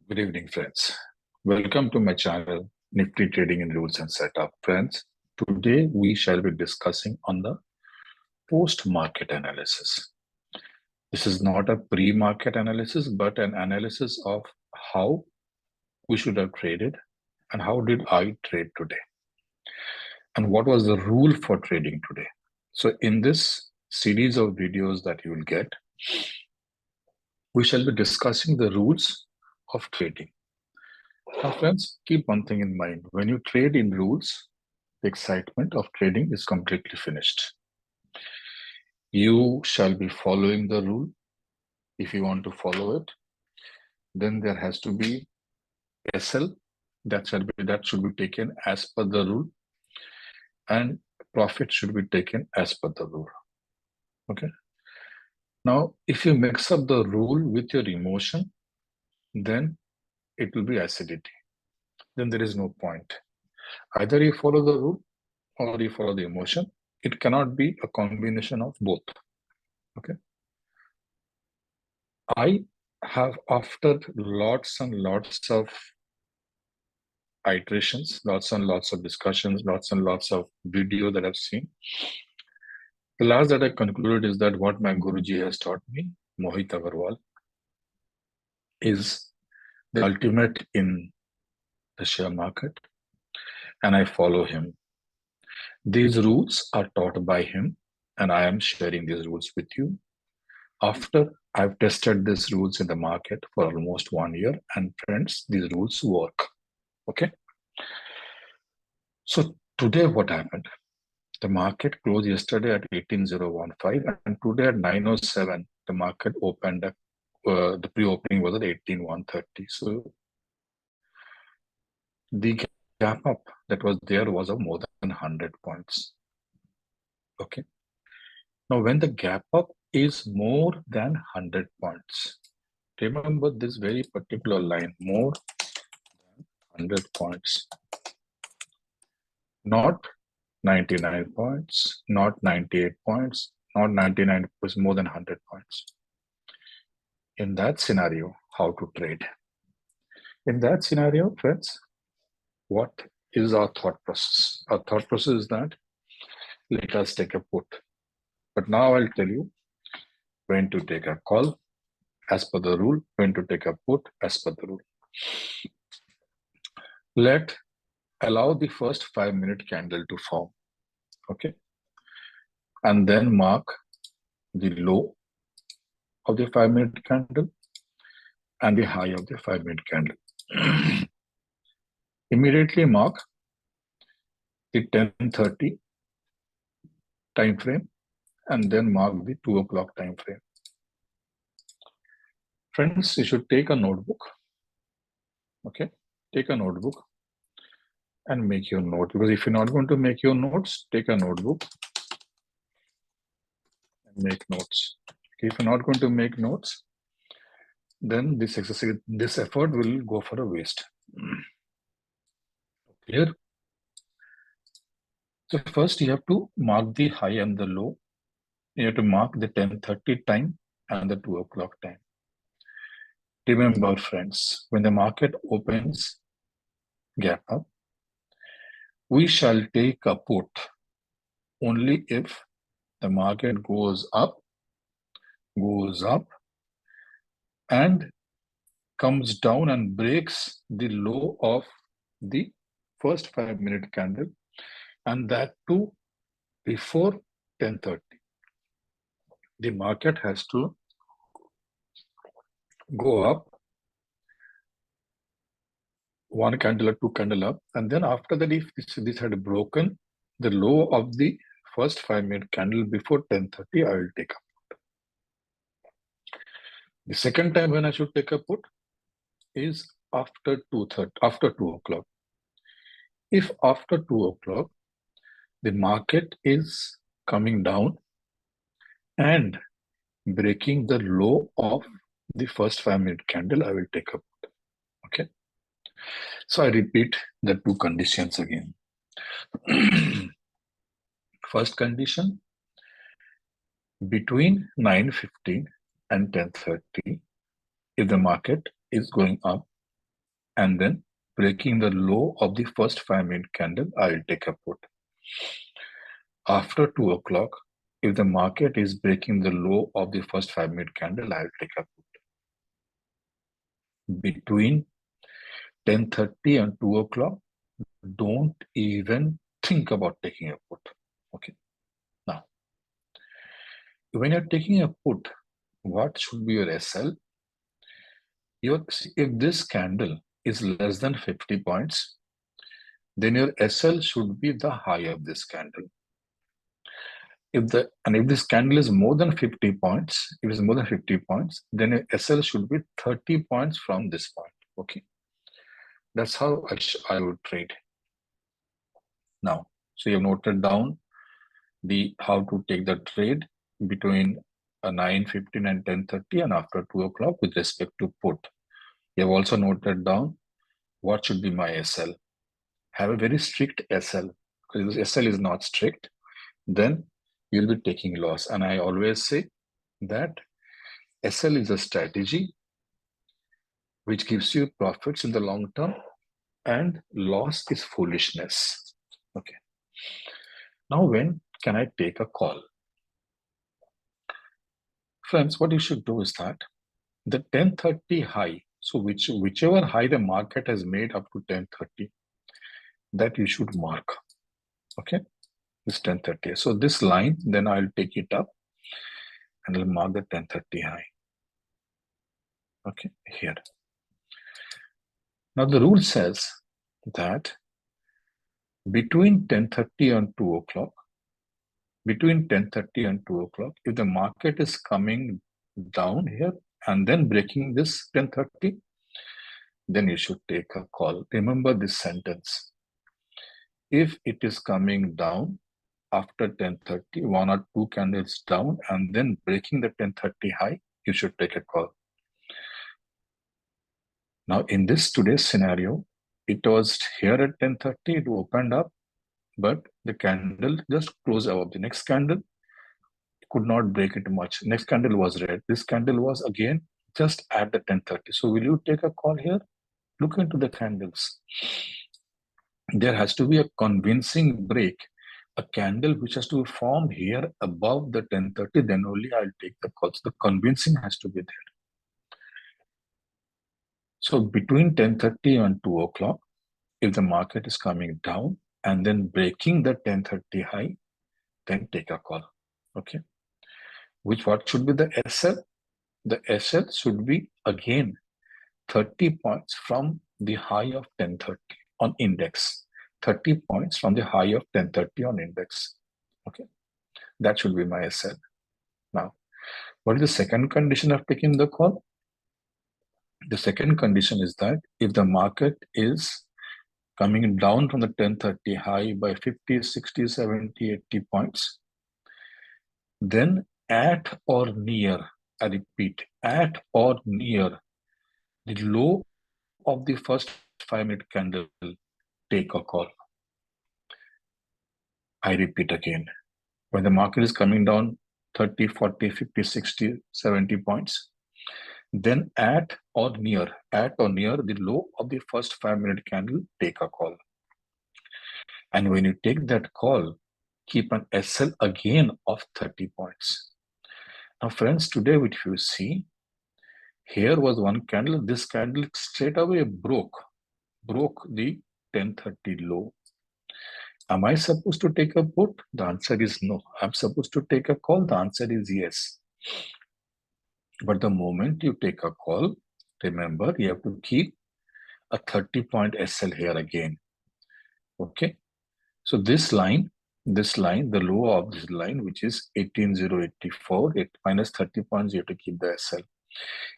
Good evening, friends. Welcome to my channel, Nifty Trading in Rules and Setup. Friends, today we shall be discussing on the post-market analysis. This is not a pre-market analysis, but an analysis of how we should have traded and how did I trade today and what was the rule for trading today. So in this series of videos that you will get, we shall be discussing the rules of trading. Now, friends, keep one thing in mind. When you trade in rules, the excitement of trading is completely finished. You shall be following the rule. If you want to follow it, then there has to be SL that should be taken as per the rule, and profit should be taken as per the rule. Okay. Now, if you mix up the rule with your emotion, then it will be acidity. Then there is no point. Either you follow the rule or you follow the emotion. It cannot be a combination of both. Okay. I have, after lots and lots of iterations, lots and lots of discussions, lots and lots of video that I've seen, the last that I concluded is that what my Guruji has taught me, Mohit Agarwal, is the ultimate in the share market, and I follow him. These rules are taught by him, and I am sharing these rules with you. After I've tested these rules in the market for almost 1 year, and friends, these rules work. Okay. So today what happened? The market closed yesterday at 18,015, and today at 9:07, the market opened up. The pre-opening was at 18,130. So the gap up that was there was of more than 100 points. Okay. Now, when the gap up is more than 100 points, remember this very particular line, more than 100 points, not 99 points, not 98 points, not 99 points, more than 100 points. In that scenario, how to trade? In that scenario, friends, what is our thought process? Our thought process is that let us take a put. But now I'll tell you when to take a call as per the rule, when to take a put as per the rule. Allow the first 5-minute candle to form. Okay. And then mark the low of the 5-minute candle and the high of the 5-minute candle. Immediately mark the 10:30 time frame and then mark the 2 o'clock time frame. Friends, you should take a notebook. Okay, take a notebook and make your note, because if you're not going to make your notes, take a notebook and make notes. Okay, if you're not going to make notes, then this exercise, this effort will go for a waste. Clear? So first you have to mark the high and the low. You have to mark the 10:30 time and the 2 o'clock time. Remember, friends, when the market opens gap up, we shall take a put only if the market goes up and comes down and breaks the low of the first 5-minute candle, and that too before 10:30. The market has to go up one candle or two candle up, and then after that, if this had broken the low of the first 5-minute candle before 10:30, I will take a put. The second time when I should take a put is after 2 o'clock. If after 2 o'clock the market is coming down and breaking the low of the first 5-minute candle, I will take a put. Okay. So I repeat the two conditions again. First condition, between 9:15 and 10:30, if the market is going up, and then breaking the low of the first 5-minute candle, I'll take a put. After 2 o'clock, if the market is breaking the low of the first 5-minute candle, I'll take a put. Between 10:30 and 2 o'clock, don't even think about taking a put. Okay. Now, when you're taking a put, what should be your SL? If this candle is less than 50 points, then your SL should be the high of this candle. If this candle is more than 50 points, if it's more than 50 points, then your SL should be 30 points from this point. Okay. That's how I would trade. Now, so you've noted down how to take the trade between 9:15 and 10:30 and after 2 o'clock with respect to put. You have also noted down what should be my SL. Have a very strict SL. Because if SL is not strict, then you'll be taking loss. And I always say that SL is a strategy which gives you profits in the long term, and loss is foolishness. Okay. Now, when can I take a call? Friends, what you should do is that the 10:30 high, so whichever high the market has made up to 10:30, that you should mark. Okay, this 10:30. So this line, then I'll take it up and I'll mark the 10:30 high. Okay, here. Now the rule says that between 10:30 and 2 o'clock, between 10:30 and 2 o'clock, if the market is coming down here and then breaking this 10:30, then you should take a call. Remember this sentence. If it is coming down after 10:30, 1 or 2 candles down and then breaking the 10:30 high, you should take a call. Now, in this today's scenario, it was here at 10:30, it opened up, but the candle just closed above. The next candle could not break it much. Next candle was red. This candle was again just at the 10:30. So will you take a call here? Look into the candles. There has to be a convincing break, a candle which has to form here above the 10:30, then only I'll take the call. So the convincing has to be there. So between 10:30 and 2 o'clock, if the market is coming down and then breaking the 10:30 high, then take a call. Okay. What should be the SL? The SL should be again 30 points from the high of 10:30 on index. 30 points from the high of 10:30 on index. Okay. That should be my SL. Now, what is the second condition of taking the call? The second condition is that if the market is coming down from the 10:30 high by 50, 60, 70, 80 points, then at or near, I repeat, at or near the low of the first 5-minute candle, take a call. I repeat again, when the market is coming down 30, 40, 50, 60, 70 points, then at or near the low of the first 5-minute candle, take a call. And when you take that call, keep an SL again of 30 points. Now, friends, today, if you see, here was one candle. This candle straight away broke the 10:30 low. Am I supposed to take a put? The answer is no. I'm supposed to take a call. The answer is yes. But the moment you take a call, remember, you have to keep a 30-point SL here again. Okay. So this line, the low of this line, which is 18,084, minus 30 points, you have to keep the SL.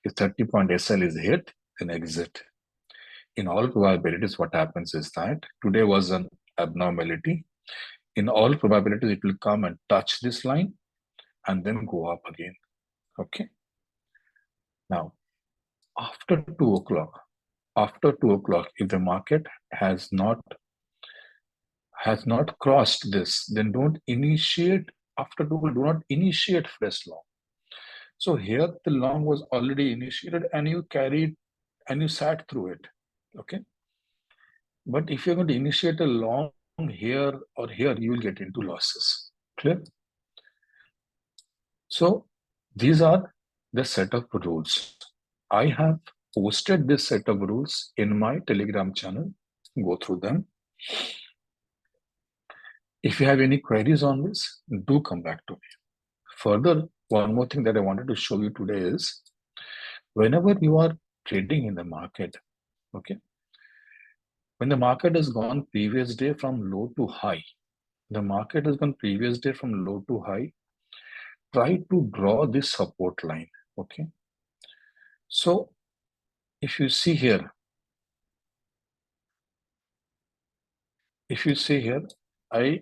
If 30-point SL is hit, then exit. In all probabilities, what happens is that today was an abnormality. In all probabilities, it will come and touch this line and then go up again. Okay. Now, after 2 o'clock, if the market has not crossed this, then don't initiate after 2 o'clock, do not initiate fresh long. So here the long was already initiated and you carried and you sat through it. Okay. But if you're going to initiate a long here or here, you will get into losses. Clear? So these are the set of rules. I have posted this set of rules in my Telegram channel. Go through them. If you have any queries on this, do come back to me. Further, one more thing that I wanted to show you today is whenever you are trading in the market, okay, when the market has gone previous day from low to high, the market has gone previous day from low to high, try to draw this support line, okay? So if you see here, I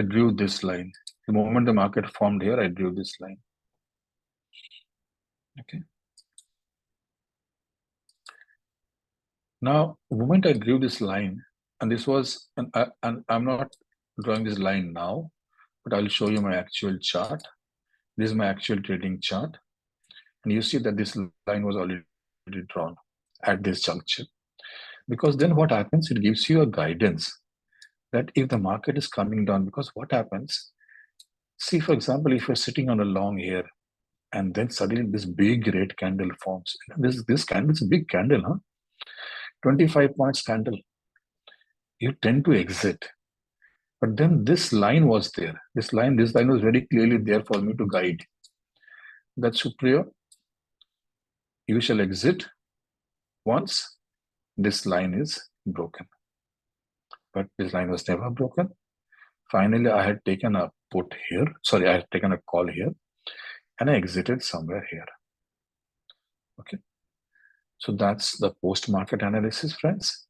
drew this line. The moment the market formed here, I drew this line, okay? Now, the moment I drew this line, and this was, and I'm not drawing this line now, but I'll show you my actual chart. This is my actual trading chart. And you see that this line was already drawn at this juncture. Because then what happens, it gives you a guidance that if the market is coming down, because what happens, see, for example, if you're sitting on a long here, and then suddenly this big red candle forms. This candle is a big candle, huh? 25 points candle. You tend to exit. But then this line was there. This line was very clearly there for me to guide. That Supriya, you shall exit once this line is broken. But this line was never broken. Finally, I had taken a put here. Sorry, I had taken a call here and I exited somewhere here. Okay. So that's the post-market analysis, friends.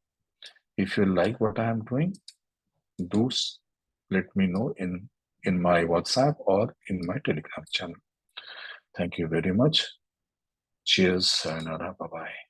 If you like what I am doing, do let me know in my WhatsApp or in my Telegram channel. Thank you very much. Cheers, sayonara, bye-bye.